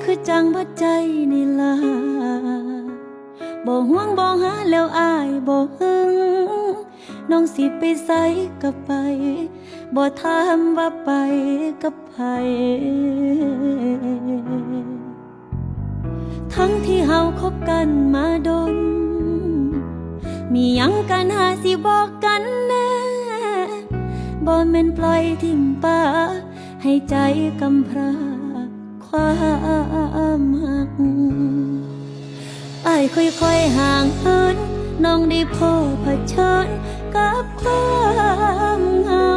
คือจังบ่ใจนี่ล่ะบ่ห่วงบ่หาแล้วอายบ่หึงน้องสิไปไสก็ไปบ่ถามว่าไปกับไผทั้งที่เฮาคบกันมาดนมีหยังกันหาสิบอกกันแน่บ่แม่นปล่อยทิ้งป่าให้ใจกำพร้าความหักอ้ายค่อยๆห่างเหินน้องได้พบเผชิญกับความเหงา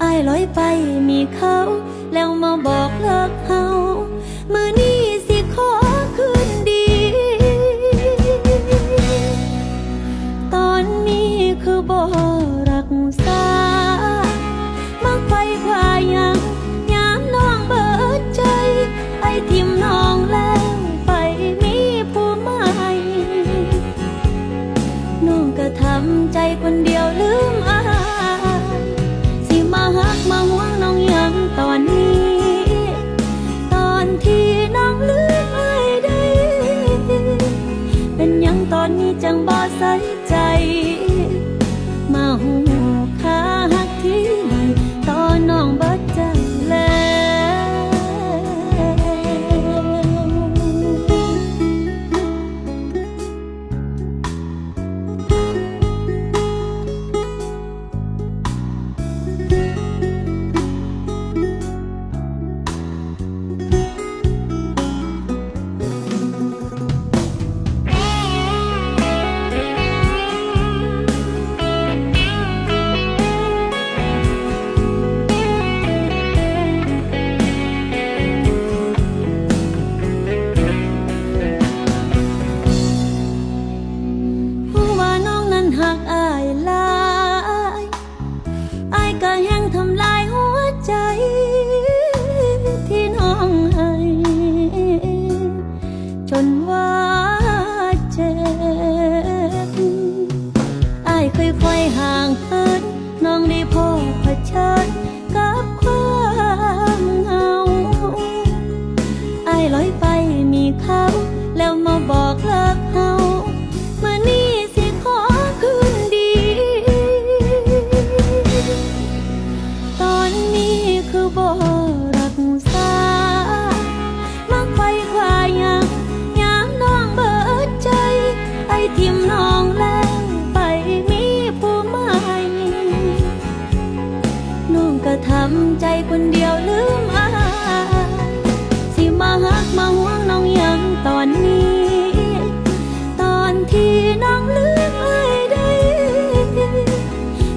อ้ายลอยไปมีเขาแล้วมาบอกเลิกเฮามื้อนี้สิขอคืนดีตอนนี้คือบ่รักษามักไฟควายังยามน้องเบิดใจไอ้ทิมน้องแล้วไปมีผู้ใหม่น้องก็ทำใจคนเดียวลืมอายสิมาหักมาห่วงน้องยังตอนนี้ตอนที่น้องลืมไอ้ได้เป็นยังตอนนี้จังบ่ใส่ใจมาหูค่าหักที่ไหนตอนน้องเบิดใจแล้วหักอายหลายอายก็ยังทำลายหัวใจที่น้องให้จนว่าเจ็บอายค่อยๆห่างเหินน้องได้พบเผชิญกับความเหงาอายลอยไปมีเขาแล้วมาบอกเลิกเฮามื้อนี้บ่รักษามักไฟควายังยามน้องเบิดใจไอ้ทิมน้องแล้วไปมีผู้ใหม่น้องก็ทำใจคนเดียวลืมอายสิมาหักมาห่วงน้องยังตอนนี้ตอนที่น้องลืมไอ้ได้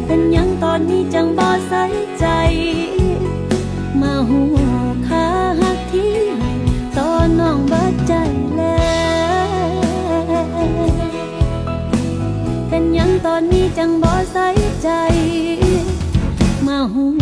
เป็นยังตอนนี้จังบ่ใส่ใจมาหัวค่าหักที่ให้ตอนน้องเบิดใจแล้วเป็นยังตอนนี้จังบ่ใส่ใจมาหัว